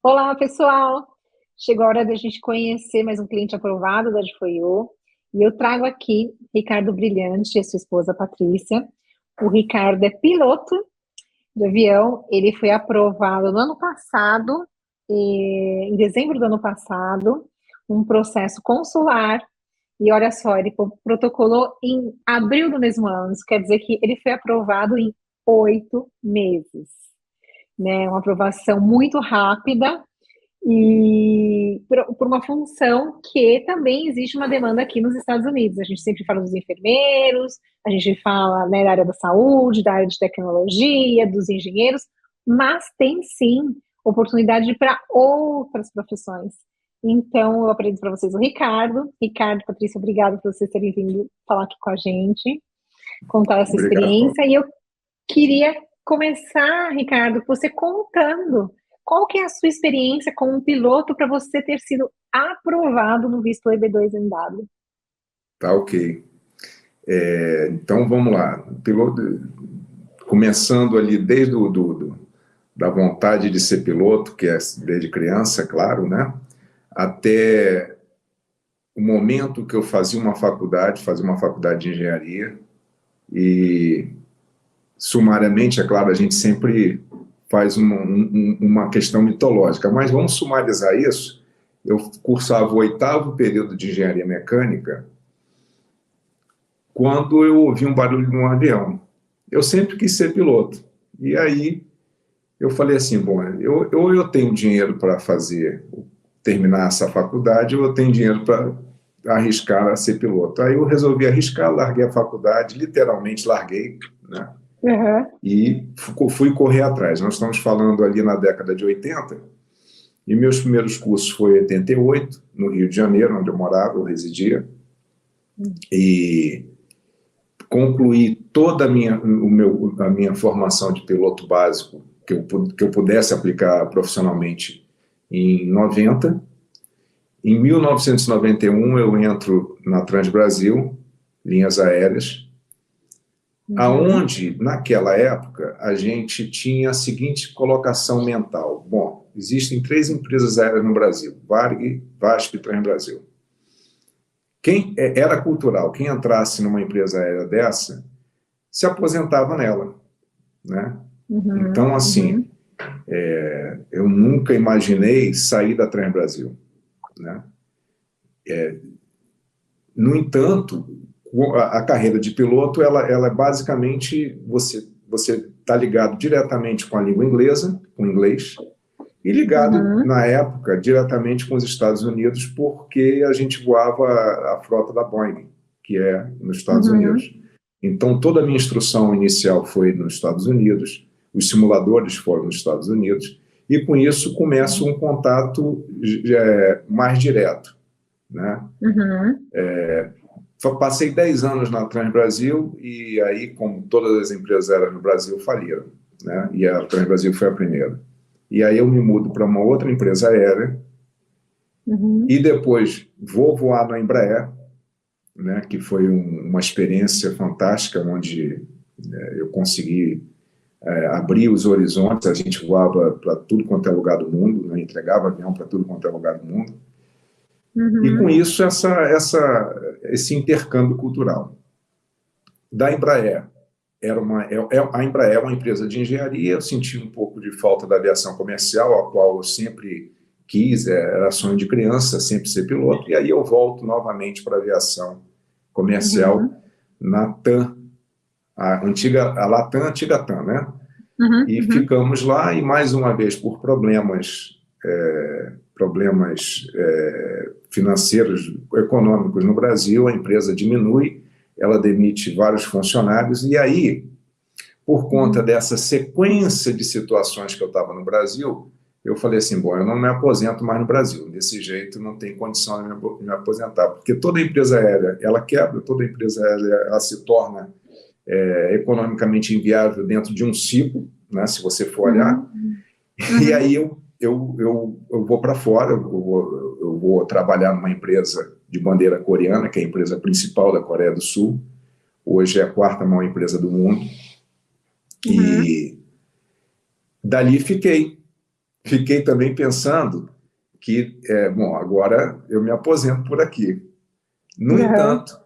Olá, pessoal! Chegou a hora da gente conhecer mais um cliente aprovado da Adfoio. E eu trago aqui Ricardo Brilhante e a sua esposa Patrícia. O Ricardo é piloto de avião. Ele foi aprovado no ano passado, em dezembro do ano passado, um processo consular. E olha só, ele protocolou em abril do mesmo ano. Isso quer dizer que ele foi aprovado em 8 meses, né? Uma aprovação muito rápida e por uma função que também existe uma demanda aqui nos Estados Unidos. A gente sempre fala dos enfermeiros, a gente fala, né, da área da saúde, da área de tecnologia, dos engenheiros, mas tem sim oportunidade para outras profissões. Então, eu apresento para vocês o Ricardo. Ricardo, Patrícia, obrigada por vocês terem vindo falar aqui com a gente, contar essa Obrigado, Paulo. experiência. E eu queria começar, Ricardo, você contando qual que é a sua experiência como um piloto para você ter sido aprovado no visto EB2NW. Tá ok. Então, vamos lá. Piloto, começando ali desde da vontade de ser piloto, que é desde criança, claro, né? Até o momento que eu fazia uma faculdade de engenharia, e sumariamente, é claro, a gente sempre faz uma questão mitológica, mas vamos sumarizar isso. Eu cursava o 8º período de engenharia mecânica quando eu ouvi um barulho de um avião. Eu sempre quis ser piloto. E aí eu falei assim, bom, eu tenho dinheiro para terminar essa faculdade, ou eu tenho dinheiro para arriscar a ser piloto. Aí eu resolvi arriscar, larguei a faculdade, literalmente larguei, né? Uhum. E fui correr atrás. Nós estamos falando ali na década de 80, e meus primeiros cursos foi em 88, no Rio de Janeiro, onde eu morava, eu residia, e concluí toda a minha formação de piloto básico que eu pudesse aplicar profissionalmente em 90. Em 1991 eu entro na Transbrasil, linhas aéreas, aonde naquela época a gente tinha a seguinte colocação mental: bom, existem 3 empresas aéreas no Brasil, Varig, VASP e Transbrasil. Quem era cultural, quem entrasse numa empresa aérea dessa se aposentava nela, né? Então, assim, eu nunca imaginei sair da Transbrasil, né? No entanto, a carreira de piloto, ela é basicamente, você está ligado diretamente com a língua inglesa, com o inglês, e ligado, na época, diretamente com os Estados Unidos, porque a gente voava a frota da Boeing, que é nos Estados Unidos. Então, toda a minha instrução inicial foi nos Estados Unidos, os simuladores foram nos Estados Unidos, e com isso começa um contato mais direto, né? Passei 10 anos na Transbrasil, e aí, como todas as empresas aéreas no Brasil, faliram, né? E a Transbrasil foi a primeira. E aí eu me mudo para uma outra empresa aérea, e depois vou voar na Embraer, né, que foi uma experiência fantástica, onde eu consegui abrir os horizontes. A gente voava para tudo quanto é lugar do mundo, né, entregava avião para tudo quanto é lugar do mundo. E com isso, esse intercâmbio cultural. Da Embraer, a Embraer é uma empresa de engenharia. Eu senti um pouco de falta da aviação comercial, a qual eu sempre quis, era sonho de criança, sempre ser piloto, e aí eu volto novamente para a aviação comercial na TAM, a Latam, antiga TAM, né? E ficamos lá, e mais uma vez, por problemas financeiros, econômicos no Brasil, a empresa diminui, ela demite vários funcionários, e aí, por conta dessa sequência de situações que eu estava no Brasil, eu falei assim, bom, eu não me aposento mais no Brasil, desse jeito não tem condição de me aposentar, porque toda empresa aérea, ela quebra, toda empresa aérea, ela se torna economicamente inviável dentro de um ciclo, né, se você for olhar, e aí eu vou para fora, eu vou trabalhar numa empresa de bandeira coreana, que é a empresa principal da Coreia do Sul, hoje é a 4ª maior empresa do mundo, e dali fiquei. fiquei também pensando que, bom, agora eu me aposento por aqui. No entanto,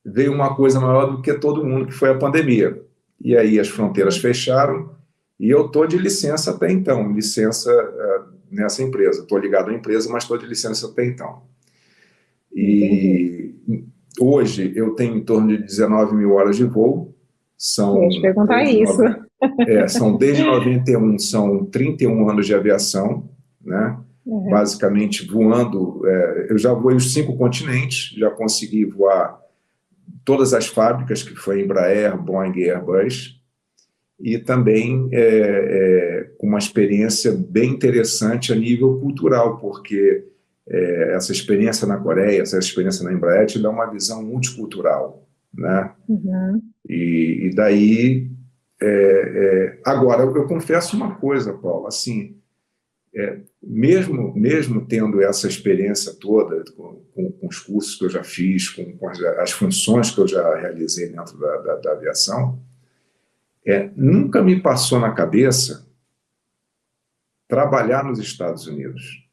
veio uma coisa maior do que todo mundo, que foi a pandemia. E aí as fronteiras fecharam e eu estou de licença até então, licença nessa empresa. Estou ligado à empresa, mas estou de licença até então. E hoje eu tenho em torno de 19 mil horas de voo. Eu ia te perguntar isso. São desde 91, são 31 anos de aviação, né? Basicamente voando. Eu já voei os 5 continentes, já consegui voar todas as fábricas, que foi Embraer, Boeing e Airbus, e também com uma experiência bem interessante a nível cultural, porque essa experiência na Coreia, essa experiência na Embraer te dá uma visão multicultural, né? E daí, agora, eu confesso uma coisa, Paulo, assim, mesmo tendo essa experiência toda, com os cursos que eu já fiz, com as funções que eu já realizei dentro da aviação, nunca me passou na cabeça trabalhar nos Estados Unidos.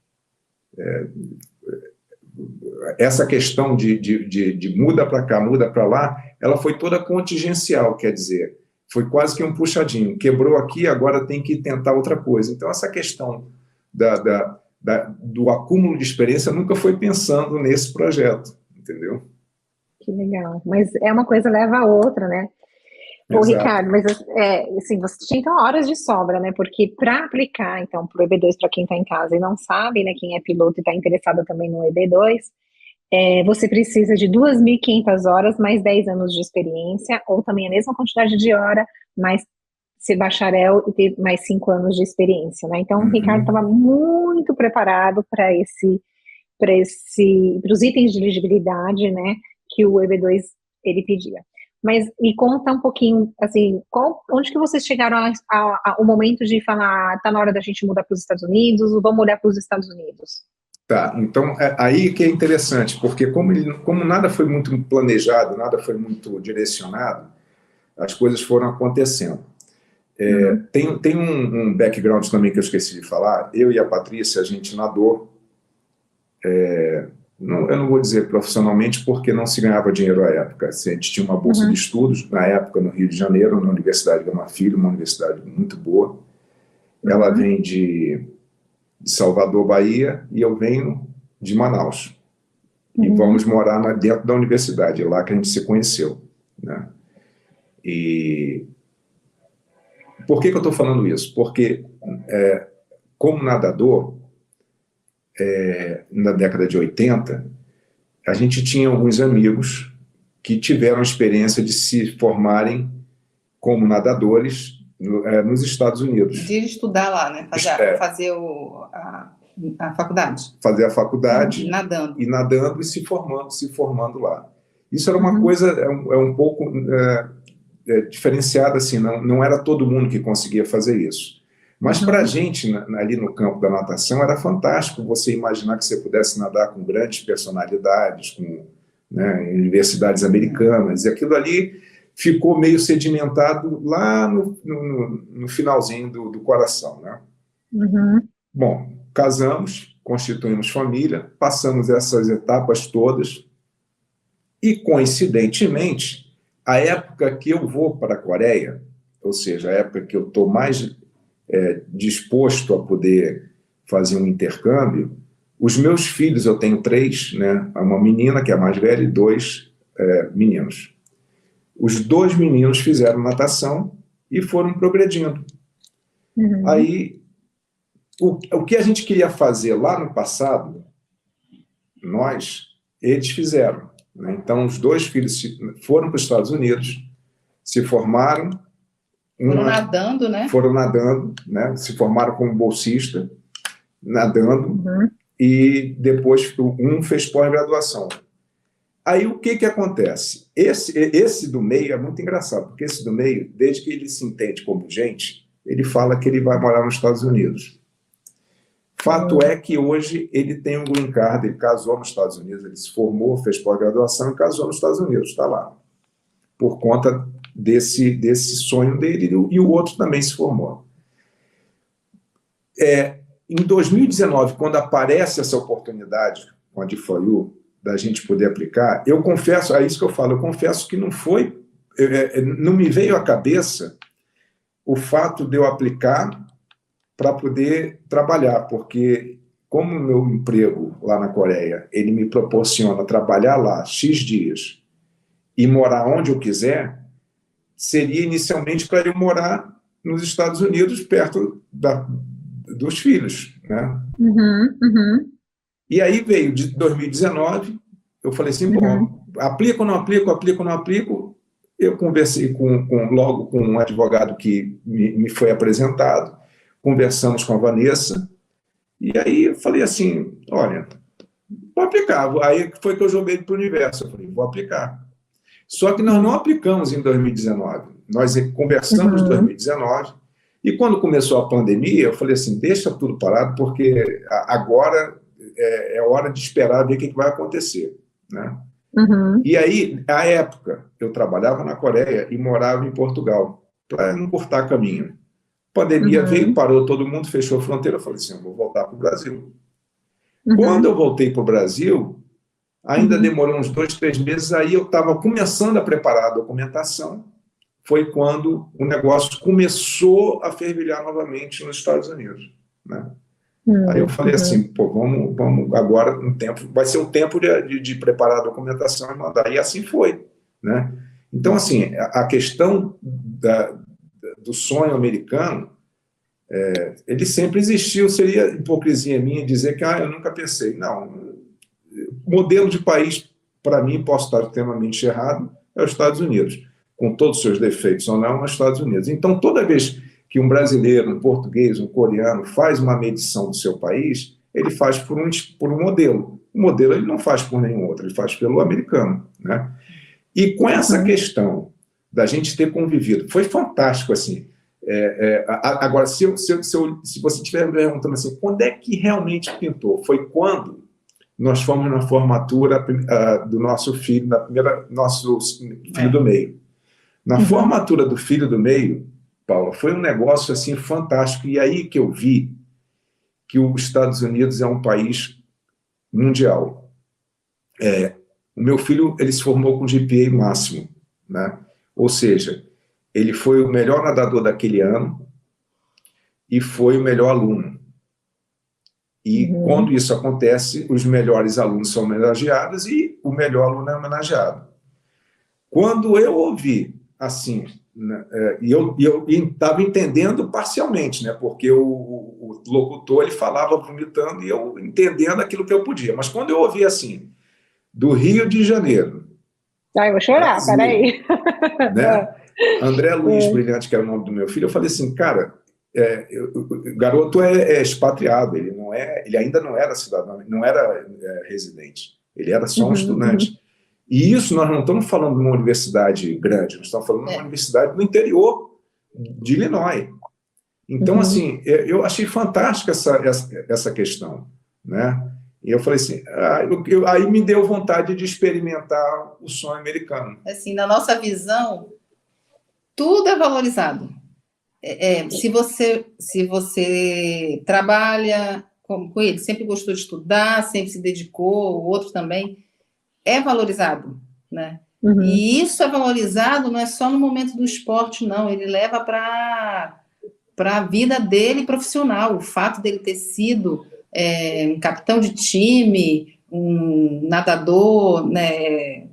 Essa questão de muda para cá, muda para lá, ela foi toda contingencial, quer dizer, foi quase que um puxadinho. Quebrou aqui, agora tem que tentar outra coisa. Então, essa questão do acúmulo de experiência nunca foi pensando nesse projeto, entendeu? Que legal. Mas uma coisa leva a outra, né? Ô, Ricardo, mas assim, você tinha então horas de sobra, né? Porque para aplicar, então, para o EB2, para quem está em casa e não sabe, né, quem é piloto e está interessado também no EB2, você precisa de 2.500 horas mais 10 anos de experiência, ou também a mesma quantidade de hora, mais ser bacharel e ter mais 5 anos de experiência, né? Então, o Ricardo estava muito preparado para os itens de elegibilidade, né, que o EB2 ele pedia. Mas me conta um pouquinho, assim, onde que vocês chegaram ao momento de falar, tá na hora da gente mudar para os Estados Unidos, ou vamos olhar para os Estados Unidos? Tá, então aí que é interessante, porque como nada foi muito planejado, nada foi muito direcionado, as coisas foram acontecendo. Tem um background também que eu esqueci de falar. Eu e a Patrícia, a gente nadou, eu não vou dizer profissionalmente, porque não se ganhava dinheiro à época. A gente tinha uma bolsa de estudos, na época, no Rio de Janeiro, na Universidade Gama Filho, uma universidade muito boa. Ela vem de Salvador, Bahia, e eu venho de Manaus. E vamos morar dentro da universidade, lá que a gente se conheceu, né? E por que eu estou falando isso? Porque, como nadador, na década de 80, a gente tinha alguns amigos que tiveram a experiência de se formarem como nadadores nos Estados Unidos. De estudar lá, né? Fazer a faculdade. Fazer a faculdade. Nadando. E nadando e se formando lá. Isso era uma coisa, um pouco diferenciada, assim, não era todo mundo que conseguia fazer isso. Mas para a gente, ali no campo da natação, era fantástico você imaginar que você pudesse nadar com grandes personalidades, com, né, universidades americanas, e aquilo ali ficou meio sedimentado lá no finalzinho do coração, né? Bom, casamos, constituímos família, passamos essas etapas todas, e, coincidentemente, a época que eu vou para a Coreia, ou seja, a época que eu estou mais disposto a poder fazer um intercâmbio, os meus filhos, eu tenho 3, né? Uma menina, que é a mais velha, e 2 meninos. Os 2 meninos fizeram natação e foram progredindo. Aí, o que a gente queria fazer lá no passado, eles fizeram, né? Então, os 2 filhos foram para os Estados Unidos, se formaram. Foram nadando, né? Foram nadando, né? Se formaram como bolsista, nadando, e depois um fez pós-graduação. Aí o que acontece? Esse do meio é muito engraçado, porque esse do meio, desde que ele se entende como gente, ele fala que ele vai morar nos Estados Unidos. Fato é que hoje ele tem um green card, ele casou nos Estados Unidos, ele se formou, fez pós-graduação e casou nos Estados Unidos, está lá. Por conta desse sonho dele, e o outro também se formou. em 2019, quando aparece essa oportunidade com a D4U, da gente poder aplicar, eu confesso, é isso que eu falo, eu confesso que não foi, não me veio à cabeça o fato de eu aplicar para poder trabalhar, porque como o meu emprego lá na Coreia, ele me proporciona trabalhar lá X dias e morar onde eu quiser, seria inicialmente para eu morar nos Estados Unidos, perto dos filhos, né? E aí veio de 2019, eu falei assim, bom, aplico ou não aplico, aplico ou não aplico. Eu conversei logo com um advogado que me foi apresentado, conversamos com a Vanessa, e aí eu falei assim, olha, vou aplicar. Aí foi que eu joguei para o universo, eu falei, vou aplicar. Só que nós não aplicamos em 2019, nós conversamos em 2019, e quando começou a pandemia, eu falei assim, deixa tudo parado, porque agora é hora de esperar ver o que vai acontecer, né? E aí, à época, eu trabalhava na Coreia e morava em Portugal, para não cortar caminho. A pandemia veio, parou todo mundo, fechou a fronteira, eu falei assim, eu vou voltar para o Brasil. Quando eu voltei para o Brasil, ainda demorou uns 2, 3 meses, aí eu estava começando a preparar a documentação, foi quando o negócio começou a fervilhar novamente nos Estados Unidos, né? Aí eu falei assim, pô, vamos agora, vai ser um tempo de preparar a documentação e mandar. E assim foi, né? Então, assim, a questão do sonho americano, ele sempre existiu. Seria hipocrisia minha dizer que eu nunca pensei. Não, modelo de país, para mim, posso estar extremamente errado, é os Estados Unidos. Com todos os seus defeitos ou não, é os Estados Unidos. Então, toda vez que um brasileiro, um português, um coreano faz uma medição do seu país, ele faz por um modelo. O modelo ele não faz por nenhum outro, ele faz pelo americano, né? E com essa questão da gente ter convivido, foi fantástico, assim. Agora, se você estiver me perguntando assim, quando é que realmente pintou? Foi quando nós fomos na formatura do nosso filho, nosso filho do meio. Na formatura do filho do meio, Paula, foi um negócio assim fantástico. E aí que eu vi que os Estados Unidos é um país mundial. O meu filho, ele se formou com GPA máximo, né? Ou seja, ele foi o melhor nadador daquele ano e foi o melhor aluno. E quando isso acontece, os melhores alunos são homenageados e o melhor aluno é homenageado. Quando eu ouvi assim, e eu estava entendendo parcialmente, né? Porque o locutor ele falava vomitando e eu entendendo aquilo que eu podia. Mas quando eu ouvi assim, do Rio de Janeiro... eu vou chorar, Brasil, peraí. Né? André Luiz Brilhante, que era o nome do meu filho, eu falei assim, cara, o garoto é expatriado, ele ainda não era cidadão, não era residente, ele era só um estudante. E isso nós não estamos falando de uma universidade grande, nós estamos falando de uma universidade no interior de Illinois. Então, assim, eu achei fantástica essa questão, né? E eu falei assim, aí me deu vontade de experimentar o sonho americano. Assim, na nossa visão, tudo é valorizado. Se você trabalha com ele, sempre gostou de estudar, sempre se dedicou, o outro também, é valorizado, né? E isso é valorizado não é só no momento do esporte, não. Ele leva para a vida dele profissional. O fato dele ter sido um capitão de time, um nadador, né,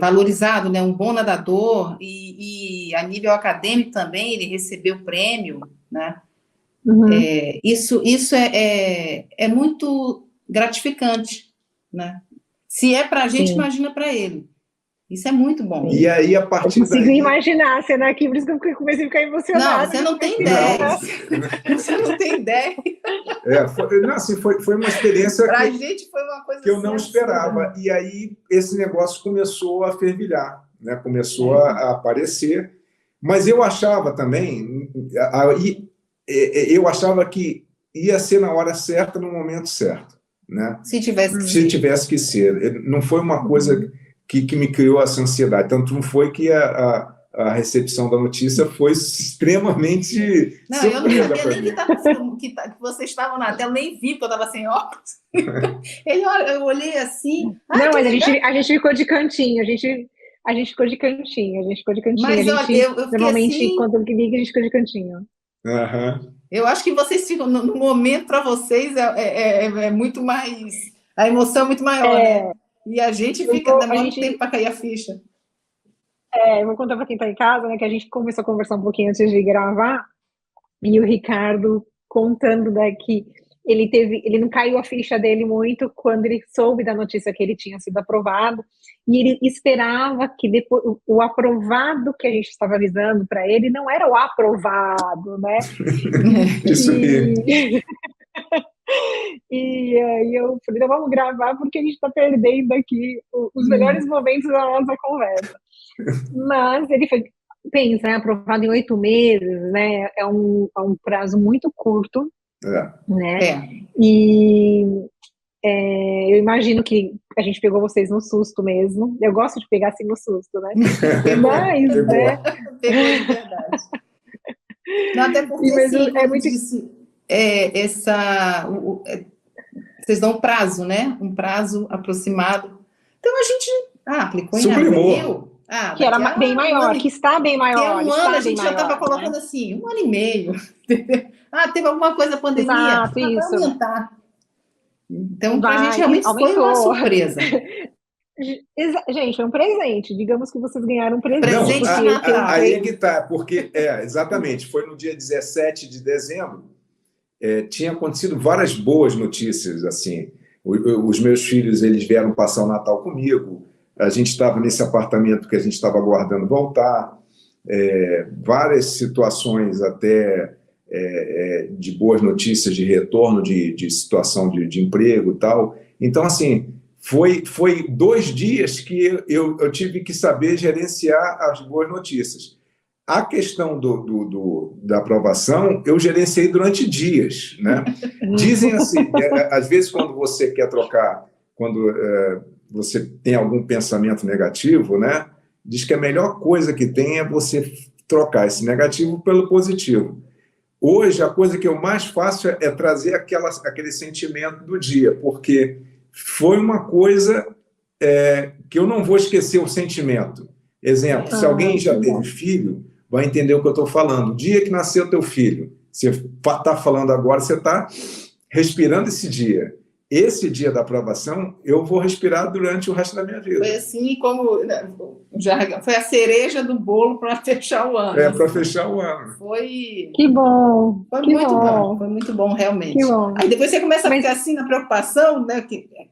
valorizado, né, um bom nadador, e a nível acadêmico também ele recebeu prêmio, né? Isso é muito gratificante, né? Se é para a gente, imagina para ele. Isso é muito bom. E aí, a partir daí... Eu consigo imaginar a cena aqui, por isso que eu comecei a ficar emocionada. Não, você não tem ideia. Você não tem ideia. Foi uma experiência para a gente foi uma coisa que eu não esperava. E aí, esse negócio começou a fervilhar, né? Começou a aparecer. Mas eu achava também... Eu achava que ia ser na hora certa, no momento certo, né? Se tivesse que ser. Não foi uma coisa que me criou essa ansiedade. Tanto não foi que a recepção da notícia foi extremamente Não, eu não surpresa sabia para nem mim. que vocês estavam na tela, nem vi, porque eu estava sem óculos. Eu olhei assim, Não, que mas legal. a gente ficou de cantinho, a gente ficou de cantinho, a gente ficou de cantinho. Mas a gente, eu fiquei normalmente, assim, quando liga, a gente fica de cantinho. Aham. eu acho que vocês ficam, no momento, para vocês, é muito mais, a emoção é muito maior, né? E a gente fica, demora um tempo para cair a ficha. Eu vou contar para quem está em casa, né, que a gente começou a conversar um pouquinho antes de gravar, e o Ricardo contando, né, que ele não caiu a ficha dele muito quando ele soube da notícia que ele tinha sido aprovado, e ele esperava que depois o aprovado que a gente estava avisando para ele não era o aprovado, né? Isso aí. E aí eu falei, não, vamos gravar porque a gente está perdendo aqui os melhores momentos da nossa conversa. Mas ele foi, pensa, né, aprovado em 8 meses, né? É um prazo muito curto, né? E eu imagino que a gente pegou vocês no susto mesmo. Eu gosto de pegar assim no susto, né? Mas, né? Pegou de verdade. Não, até porque assim, é muito disse, vocês dão um prazo, né? Um prazo aproximado. Então a gente aplicou em abril. Que era bem maior, que está bem maior. Que um ano a gente já estava colocando assim, 1 ano e meio. Teve alguma coisa, pandemia. Exato, vai aumentar. Então, para a gente realmente aumentou. Foi uma surpresa. Gente, é um presente. Digamos que vocês ganharam um presente. Não, aí é que tá, porque, exatamente, foi no dia 17 de dezembro, tinha acontecido várias boas notícias, assim. Os meus filhos, eles vieram passar o Natal comigo, a gente estava nesse apartamento que a gente estava aguardando voltar, várias situações até de boas notícias de retorno de situação de emprego e tal. Então, assim, foi 2 dias que eu tive que saber gerenciar as boas notícias. A questão da aprovação, eu gerenciei durante dias, né? Dizem assim, às vezes quando você quer trocar, quando você tem algum pensamento negativo, né? Diz que a melhor coisa que tem é você trocar esse negativo pelo positivo. Hoje, a coisa que eu mais faço é trazer aquele sentimento do dia, porque foi uma coisa que eu não vou esquecer o sentimento. Exemplo, se alguém já teve filho, vai entender o que eu estou falando. O dia que nasceu teu filho, você está falando agora, você está respirando esse dia. Esse dia da aprovação, eu vou respirar durante o resto da minha vida. Foi assim como... foi a cereja do bolo para fechar o ano. Para fechar o ano. Foi... Que bom! Foi muito bom. Foi muito bom, realmente. Que bom. Aí depois você começa a ficar assim na preocupação, né?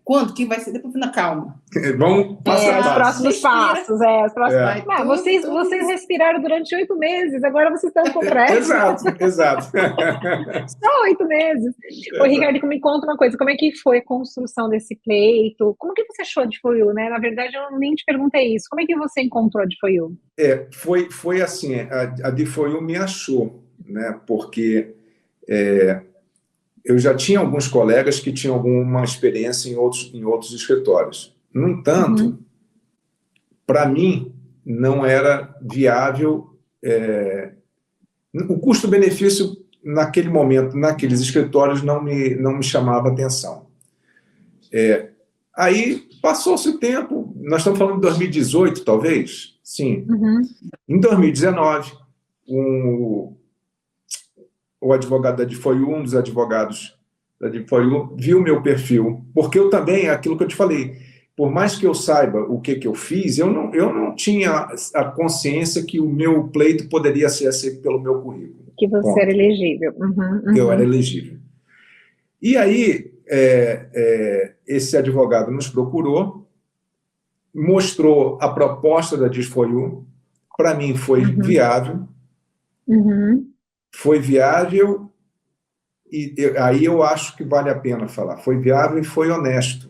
Quando que vai ser? Depois na calma. Vamos passar os próximos passos. Os próximos... Vocês respiraram durante 8 meses, agora vocês estão com pressa. Exato. Só 8 meses. Ô, Ricardo, me conta uma coisa, como é que foi a construção desse pleito? Como que você achou a D4U, né? Na verdade, eu nem te perguntei isso. Como é que você encontrou a D4U? Foi assim, a D4U me achou, né? Porque eu já tinha alguns colegas que tinham alguma experiência em outros escritórios. No entanto, para mim, não era viável o custo-benefício naquele momento, naqueles escritórios, não me chamava atenção. Aí passou-se o tempo, nós estamos falando de 2018, talvez? Sim. Em 2019, o advogado da D4U, um dos advogados da D4U, viu meu perfil, porque eu também, aquilo que eu te falei, por mais que eu saiba o que eu fiz, eu não tinha a consciência que o meu pleito poderia ser aceito pelo meu currículo. Que você era elegível. Que eu era elegível. E aí, esse advogado nos procurou, mostrou a proposta da D4U, para mim foi viável, foi viável, e aí eu acho que vale a pena falar, foi viável e foi honesto.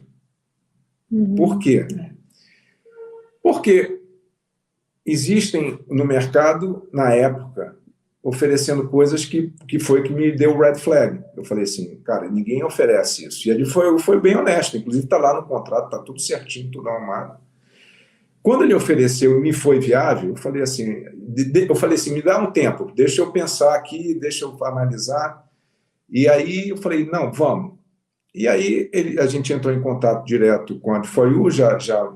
Por quê? Porque existem no mercado, na época, oferecendo coisas que foi que me deu red flag. Eu falei assim, cara, ninguém oferece isso. E ele foi bem honesto, inclusive está lá no contrato, está tudo certinho, tudo arrumado. Quando ele ofereceu e me foi viável, eu falei assim, me dá um tempo, deixa eu pensar aqui, deixa eu analisar. E aí eu falei, não, vamos. E aí a gente entrou em contato direto com a D4U, já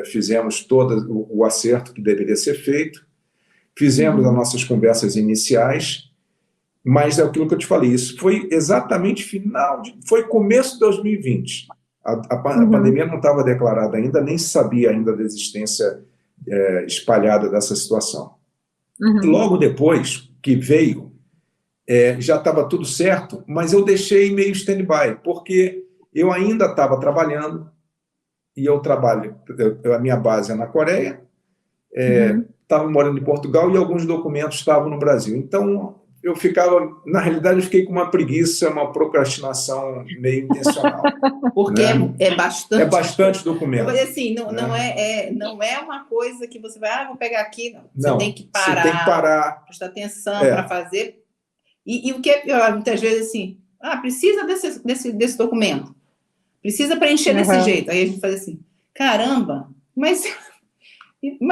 fizemos todo o acerto que deveria ser feito, fizemos as nossas conversas iniciais, mas é aquilo que eu te falei, isso foi exatamente foi começo de 2020. A pandemia não estava declarada ainda, nem se sabia ainda da existência espalhada dessa situação. Logo depois que veio, já estava tudo certo, mas eu deixei meio stand-by, porque eu ainda estava trabalhando, e a minha base é na Coreia, estava morando em Portugal e alguns documentos estavam no Brasil. Então, na realidade, eu fiquei com uma preguiça, uma procrastinação meio intencional. Porque né? é bastante. É bastante documento. Mas, assim, não é uma coisa que você vai, vou pegar aqui. Não. Você tem que parar. Você tem que parar. Prestar atenção para fazer. E o que é pior, muitas vezes, assim, precisa desse documento. Precisa preencher desse jeito. Aí a gente faz assim, caramba, mas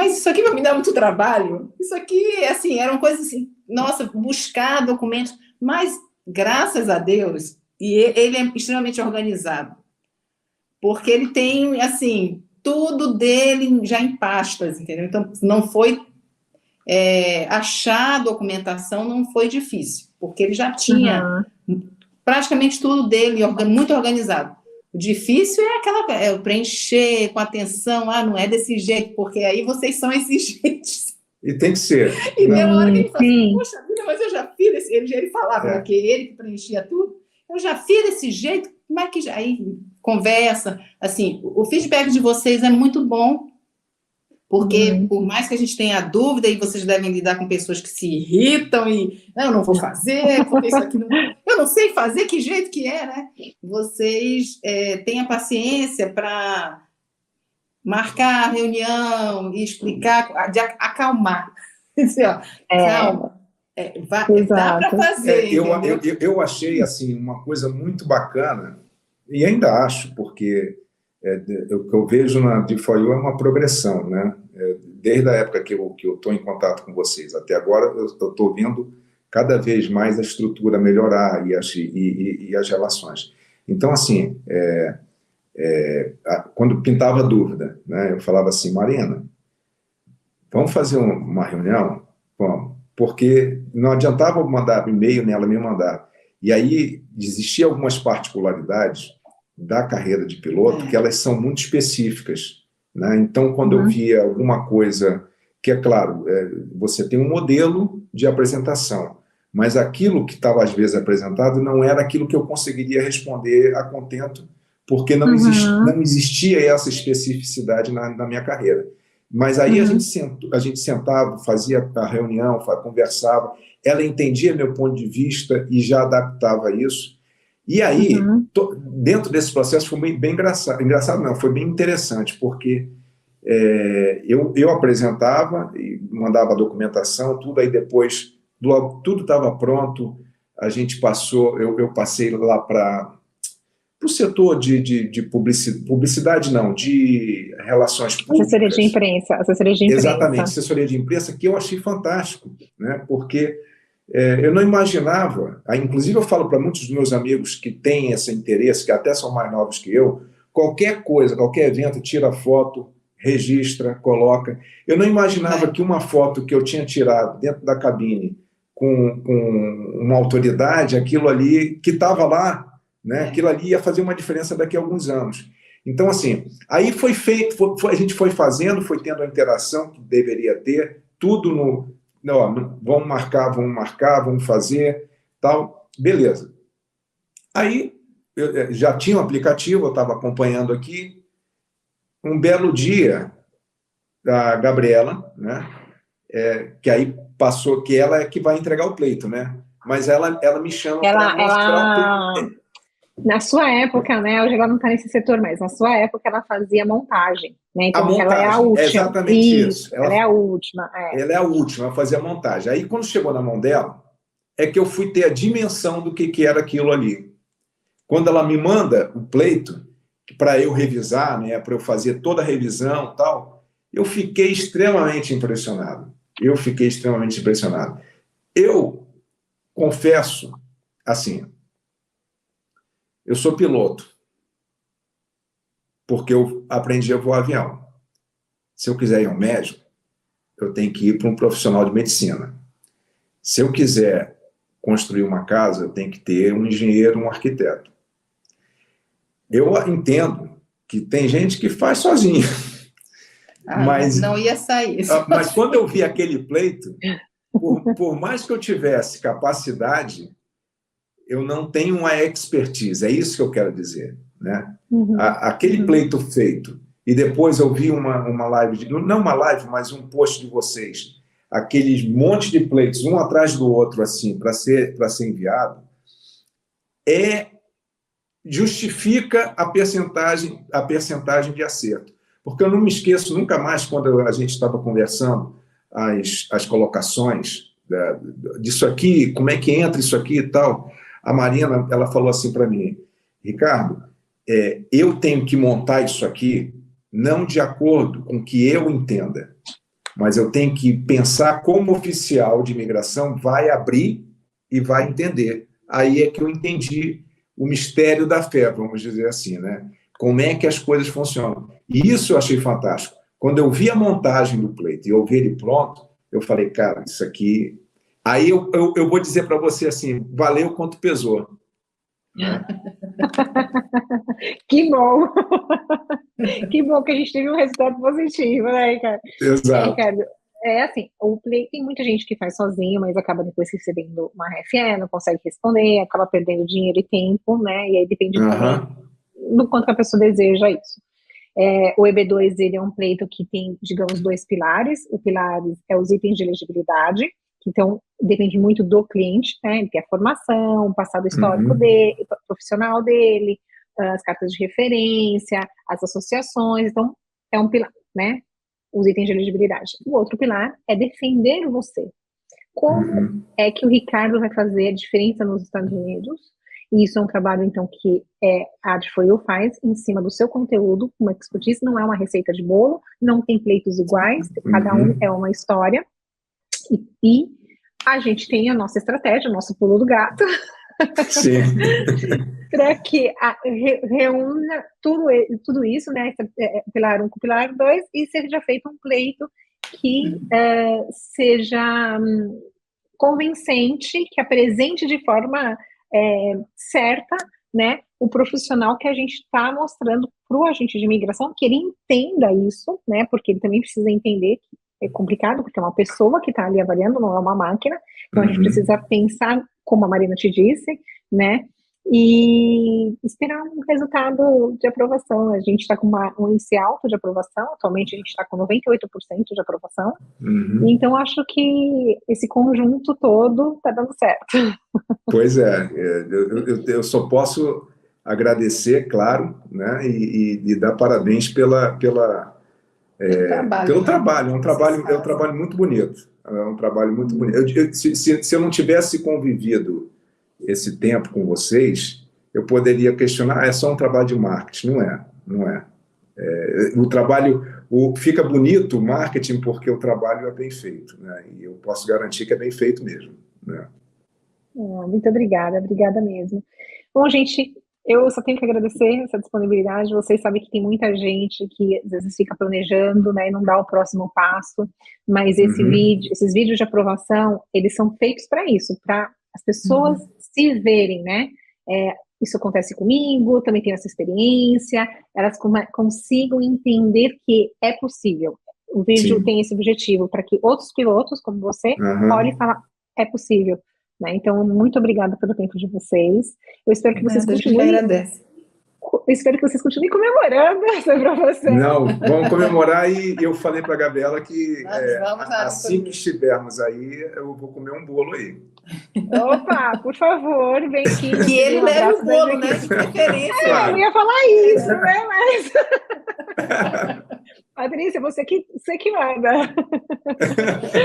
isso aqui vai me dar muito trabalho. Isso aqui, assim, eram coisas assim, nossa, buscar documentos, mas, graças a Deus, e ele é extremamente organizado, porque ele tem, assim, tudo dele já em pastas, entendeu? Então, não foi... achar a documentação não foi difícil, porque ele já tinha praticamente tudo dele muito organizado. O difícil é preencher com atenção, não é desse jeito, porque aí vocês são exigentes. E tem que ser. E tem uma hora que ele fala assim, poxa vida, mas eu já fiz desse... Ele falava que ele que preenchia tudo, eu já fiz desse jeito, como é que já... Aí conversa, assim, o feedback de vocês é muito bom, porque por mais que a gente tenha dúvida, e vocês devem lidar com pessoas que se irritam e eu não vou fazer, porque isso aqui não... Eu não sei fazer, que jeito que é, né? Vocês tenham paciência para marcar a reunião e explicar, de acalmar. Assim, calma. Dá para fazer. Eu achei assim, uma coisa muito bacana, e ainda acho, porque o que eu vejo na D4U é uma progressão, né? Desde a época que eu estou em contato com vocês até agora, eu estou vendo cada vez mais a estrutura melhorar e as relações. Então, assim, quando pintava dúvida, né, eu falava assim, Marina, vamos fazer uma reunião? Vamos, porque não adiantava mandar e-mail nela me mandar. E aí existiam algumas particularidades da carreira de piloto que elas são muito específicas, né? Então, quando eu via alguma coisa que, é claro, você tem um modelo de apresentação, mas aquilo que estava, às vezes, apresentado não era aquilo que eu conseguiria responder a contento, porque não existia essa especificidade na minha carreira. Mas aí a gente sentava, fazia a reunião, conversava, ela entendia meu ponto de vista e já adaptava isso. E aí, dentro desse processo, foi bem engraçado. Engraçado não, foi bem interessante, porque eu apresentava, e mandava a documentação, tudo, aí depois, logo, tudo estava pronto, a gente passou, eu passei lá para o setor de publicidade, não, de relações públicas. Assessoria de imprensa. Exatamente, assessoria de imprensa, que eu achei fantástico, né, porque eu não imaginava, inclusive eu falo para muitos dos meus amigos que têm esse interesse, que até são mais novos que eu, qualquer coisa, qualquer evento, tira foto, registra, coloca. Eu não imaginava que uma foto que eu tinha tirado dentro da cabine com uma autoridade, aquilo ali, que estava lá, né, aquilo ali ia fazer uma diferença daqui a alguns anos. Então, assim, aí foi feito, a gente foi fazendo, foi tendo a interação que deveria ter, tudo no... Não, vamos marcar, vamos fazer, tal, beleza. Aí, eu já tinha um aplicativo, eu estava acompanhando aqui, um belo dia, a Gabriela, né, que aí passou, que ela é que vai entregar o pleito, né, mas ela me chama para mostrar... Na sua época, né, hoje ela não está nesse setor, mas na sua época ela fazia montagem, né? Então ela é a última. Exatamente isso. Ela é a última. Ela é a última, ela fazia a montagem. Aí quando chegou na mão dela, é que eu fui ter a dimensão do que era aquilo ali. Quando ela me manda o pleito, para eu revisar, né, para eu fazer toda a revisão e tal, Eu fiquei extremamente impressionado. Eu confesso, assim, eu sou piloto, porque eu aprendi a voar avião. Se eu quiser ir ao médico, eu tenho que ir para um profissional de medicina. Se eu quiser construir uma casa, eu tenho que ter um engenheiro, um arquiteto. Eu entendo que tem gente que faz sozinho. Mas não ia sair. Mas quando eu vi aquele pleito, por mais que eu tivesse capacidade, eu não tenho uma expertise. É isso que eu quero dizer, né? Aquele pleito feito, e depois eu vi uma live, não uma live, mas um post de vocês, aqueles montes de pleitos, um atrás do outro, assim, para ser enviado, justifica a percentagem de acerto. Porque eu não me esqueço nunca mais, quando a gente estava conversando, as colocações disso aqui, como é que entra isso aqui e tal. A Marina, ela falou assim para mim: Ricardo, eu tenho que montar isso aqui não de acordo com o que eu entenda, mas eu tenho que pensar como oficial de imigração vai abrir e vai entender. Aí é que eu entendi o mistério da fé, vamos dizer assim, né? Como é que as coisas funcionam. E isso eu achei fantástico. Quando eu vi a montagem do pleito e eu vi ele pronto, eu falei, cara, isso aqui... Aí eu vou dizer para você assim, valeu quanto pesou. Né? Que bom! Que bom que a gente teve um resultado positivo, né, Ricardo? Exato. Ricardo, assim, o pleito tem muita gente que faz sozinho, mas acaba depois recebendo uma RFE, não consegue responder, acaba perdendo dinheiro e tempo, né? E aí depende também do quanto que a pessoa deseja isso. O EB2, ele é um pleito que tem, digamos, 2 pilares. O pilar é os itens de elegibilidade, que então depende muito do cliente, né? Ele tem a formação, o passado histórico dele, profissional dele, as cartas de referência, as associações, então é um pilar, né? Os itens de elegibilidade. O outro pilar é defender você. Como é que o Ricardo vai fazer a diferença nos Estados Unidos? E isso é um trabalho, então, que a Ad4U faz em cima do seu conteúdo, uma expertise, não é uma receita de bolo, não tem pleitos iguais, cada um é uma história, e a gente tem a nossa estratégia, o nosso pulo do gato, para que reúna tudo isso, né, pilar 1 com pilar 2, e seja feito um pleito que seja convincente, que apresente de forma certa, né, o profissional que a gente está mostrando para o agente de imigração, que ele entenda isso, né, porque ele também precisa entender que é complicado, porque é uma pessoa que está ali avaliando, não é uma máquina, então a gente precisa pensar, como a Marina te disse, né, e esperar um resultado de aprovação. A gente está com um índice alto de aprovação, atualmente a gente está com 98% de aprovação, e então acho que esse conjunto todo está dando certo. Pois eu só posso agradecer, claro, né, e dar parabéns pelo trabalho. É um trabalho muito bonito. É um trabalho muito bonito. Se eu não tivesse convivido esse tempo com vocês, eu poderia questionar, é só um trabalho de marketing. Não é. O trabalho, fica bonito o marketing porque o trabalho é bem feito, né? E eu posso garantir que é bem feito mesmo, né? Muito obrigada mesmo. Bom, gente, eu só tenho que agradecer essa disponibilidade. Vocês sabem que tem muita gente que às vezes fica planejando, né, e não dá o próximo passo, mas esses vídeos de aprovação, eles são feitos para isso, para as pessoas se verem, né? Isso acontece comigo, também tenho essa experiência, elas consigam entender que é possível. O vídeo tem esse objetivo, para que outros pilotos, como você, olhem e falem, é possível. Né? Então, muito obrigada pelo tempo de vocês. Eu espero que vocês continuem. Eu espero que vocês continuem comemorando essa aprovação. Não, vamos comemorar, e eu falei para a Gabriela que assim que estivermos aí, eu vou comer um bolo aí. Opa, por favor, vem aqui. Que ele leve o bolo, né? De preferência. Eu ia falar isso, né? Mas... Patrícia, você que manda.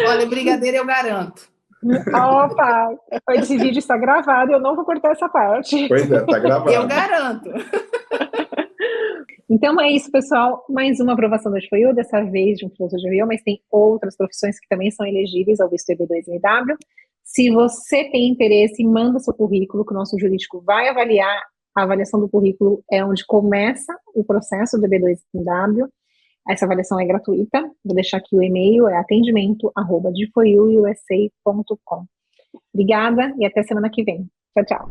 Olha, o brigadeiro eu garanto. Opa, esse vídeo está gravado, eu não vou cortar essa parte. Pois é, está gravado. Eu garanto. Então é isso, pessoal. Mais uma aprovação do DFOIU, dessa vez de um piloto de avião, mas tem outras profissões que também são elegíveis ao visto EB2NW. Se você tem interesse, manda seu currículo, que o nosso jurídico vai avaliar. A avaliação do currículo é onde começa o processo do EB2NW. Essa avaliação é gratuita. Vou deixar aqui o e-mail, é atendimento@dfoiuusa.com. Obrigada e até semana que vem. Tchau, tchau.